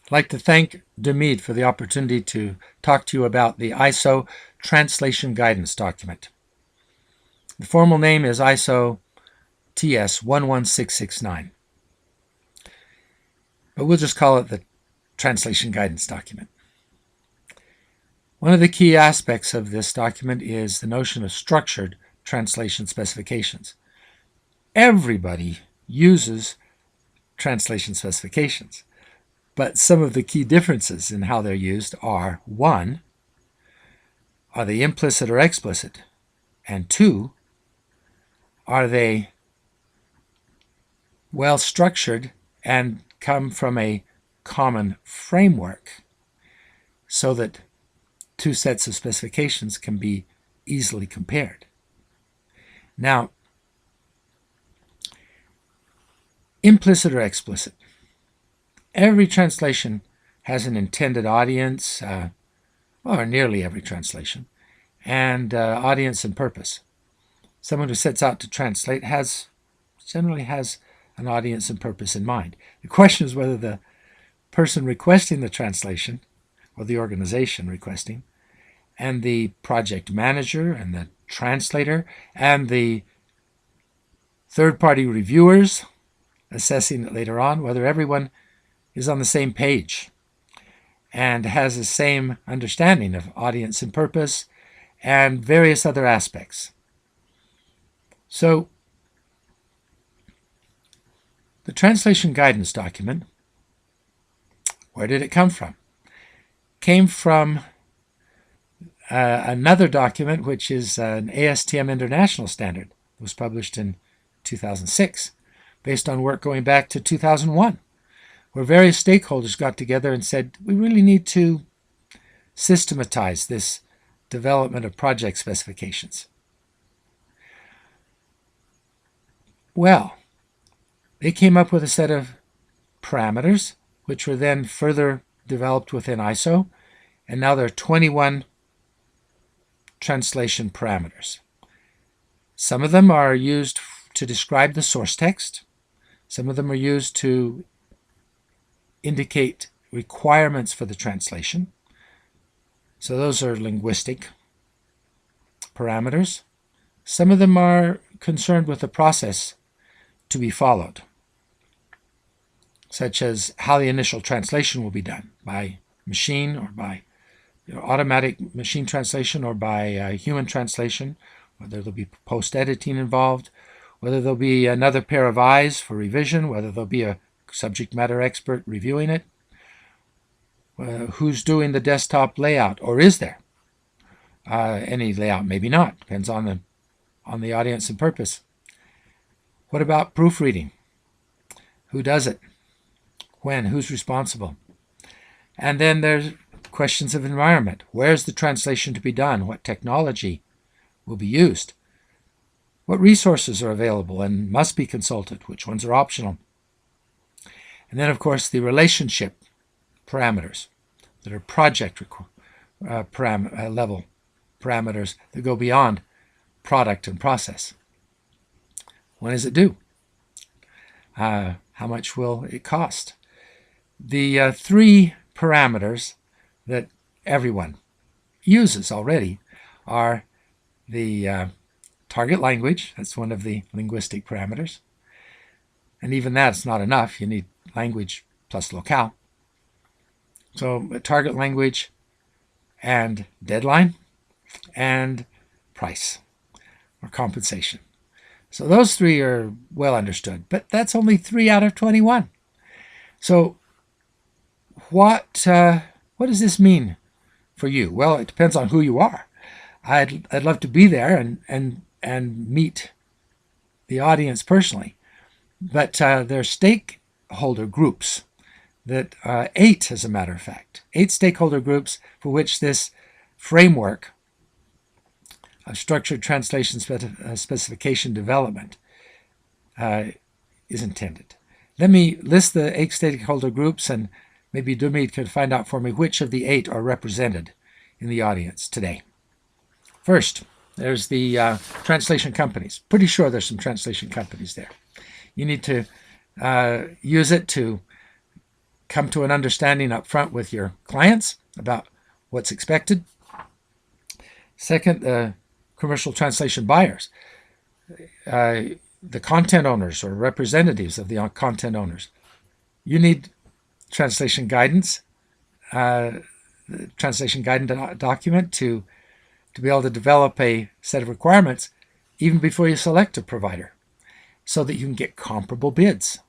I'd like to thank Dumid for the opportunity to talk to you about the ISO Translation Guidance document. The formal name is ISO TS 11669, but we'll just call it the Translation Guidance document. One of the key aspects of this document is the notion of structured translation specifications. Everybody uses translation specifications, but some of the key differences in how they're used are: one, are they implicit or explicit? And two, are they well structured and come from a common framework so that two sets of specifications can be easily compared? Now, implicit or explicit. Every translation has an intended audience, or nearly every translation, and audience and purpose. Someone who sets out to translate generally has an audience and purpose in mind. The question is whether the person requesting the translation, or the organization requesting, and the project manager and the translator and the third-party reviewers assessing it later on, whether everyone is on the same page and has the same understanding of audience and purpose and various other aspects. So, the translation guidance document, where did it come from? Came from another document, which is an ASTM international standard. It was published in 2006, based on work going back to 2001, where various stakeholders got together and said, we really need to systematize this development of project specifications. Well, they came up with a set of parameters, which were then further developed within ISO, and now there are 21 translation parameters. Some of them are used to describe the source text. Some of them are used to indicate requirements for the translation. So those are linguistic parameters. Some of them are concerned with the process to be followed, such as how the initial translation will be done, by machine or by automatic machine translation or by human translation, whether there'll be post-editing involved, whether there'll be another pair of eyes for revision, whether there'll be a subject matter expert reviewing it, who's doing the desktop layout, or is there any layout? Maybe not. Depends on the audience and purpose. What about proofreading? Who does it? When? Who's responsible? And then there's questions of environment. Where's the translation to be done? What technology will be used? What resources are available and must be consulted? Which ones are optional? And then, of course, the relationship parameters that are project level parameters that go beyond product and process. When is it due? How much will it cost? The three parameters that everyone uses already are the target language. That's one of the linguistic parameters. And even that's not enough. You need language plus locale. So target language and deadline and price or compensation. So those three are well understood, but that's only 3 out of 21. So what does this mean for you? Well, it depends on who you are. I'd love to be there and meet the audience personally, but there are stakeholder groups that 8, as a matter of fact, 8 stakeholder groups for which this framework of structured translation specification development is intended. Let me list the 8 stakeholder groups, and maybe Dumid could find out for me which of the 8 are represented in the audience today. First, there's the translation companies. Pretty sure there's some translation companies there. You need to use it to come to an understanding up front with your clients about what's expected. Second, the commercial translation buyers, the content owners or representatives of the content owners. You need translation guidance, translation guidance document to be able to develop a set of requirements even before you select a provider, so that you can get comparable bids.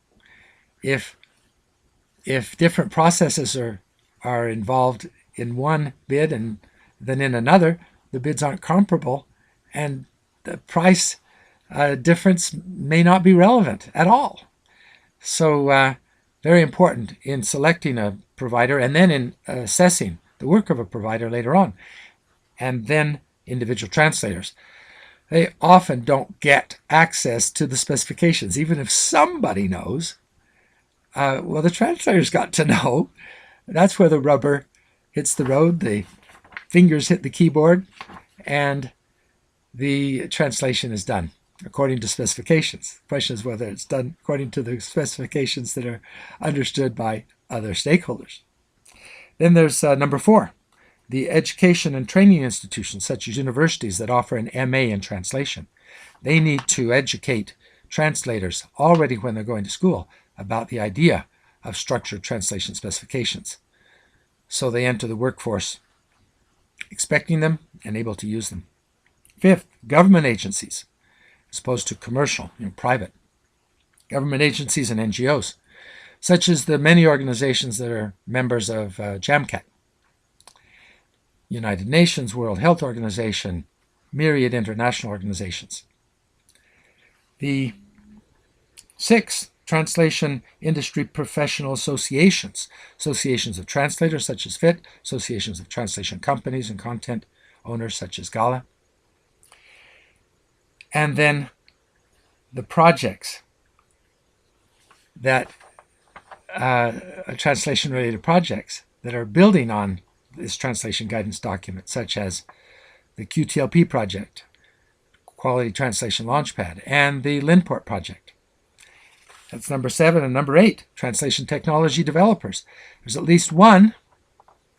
If different processes are involved in one bid and then in another, the bids aren't comparable, and the price difference may not be relevant at all. So very important in selecting a provider and then in assessing the work of a provider later on. And then individual translators. They often don't get access to the specifications, even if somebody knows. Well, the translator's got to know. That's where the rubber hits the road, the fingers hit the keyboard, and the translation is done according to specifications. The question is whether it's done according to the specifications that are understood by other stakeholders. Then there's number 4, the education and training institutions, such as universities that offer an MA in translation. They need to educate translators already when they're going to school about the idea of structured translation specifications, so they enter the workforce expecting them and able to use them. 5th, government agencies, as opposed to commercial and private. Government agencies and NGOs, such as the many organizations that are members of JAMCAT, United Nations, World Health Organization, myriad international organizations. The 6th, translation industry professional associations, associations of translators such as FIT, associations of translation companies and content owners such as GALA. And then the projects that translation-related projects that are building on this translation guidance document, such as the QTLP project, Quality Translation Launchpad, and the Linport project. That's number 7. And number 8, translation technology developers. There's at least one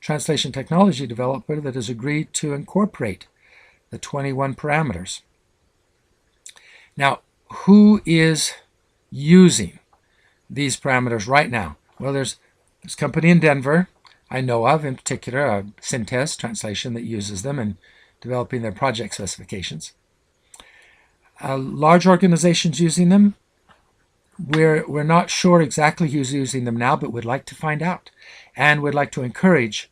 translation technology developer that has agreed to incorporate the 21 parameters. Now, who is using these parameters right now? Well, there's this company in Denver I know of, in particular, Synthes Translation, that uses them in developing their project specifications. Large organizations using them, we're not sure exactly who's using them now, but we'd like to find out. And we'd like to encourage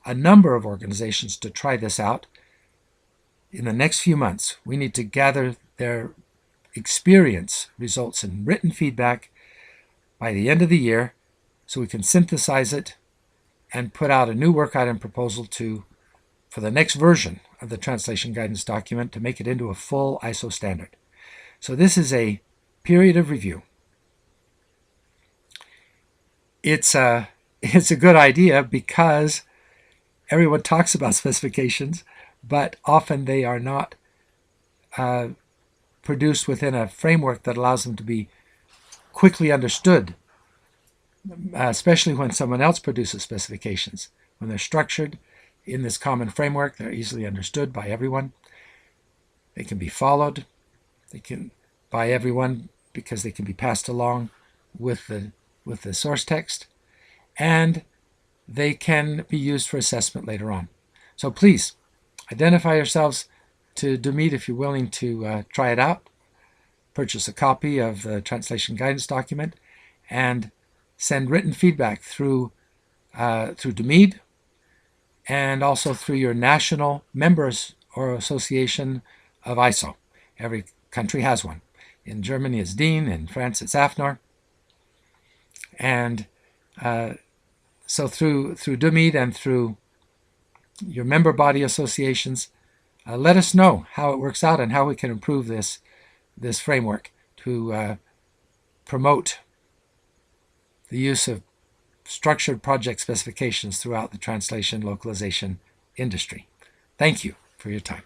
a number of organizations to try this out in the next few months. We need to gather their experience results in written feedback by the end of the year so we can synthesize it and put out a new work item proposal for the next version of the translation guidance document to make it into a full ISO standard. So this is a period of review. It's a good idea because everyone talks about specifications, but often they are not produced within a framework that allows them to be quickly understood, especially when someone else produces specifications. When they're structured in this common framework, they're easily understood by everyone. They can be followed by everyone because they can be passed along with the source text, and they can be used for assessment later on. So please identify yourselves to Domeet if you're willing to try it out. Purchase a copy of the translation guidance document and send written feedback through Domeet and also through your national members or association of ISO. Every country has one. In Germany it's DIN, in France it's AFNOR. And so through Domeet and through your member body associations, let us know how it works out and how we can improve this framework to promote the use of structured project specifications throughout the translation localization industry. Thank you for your time.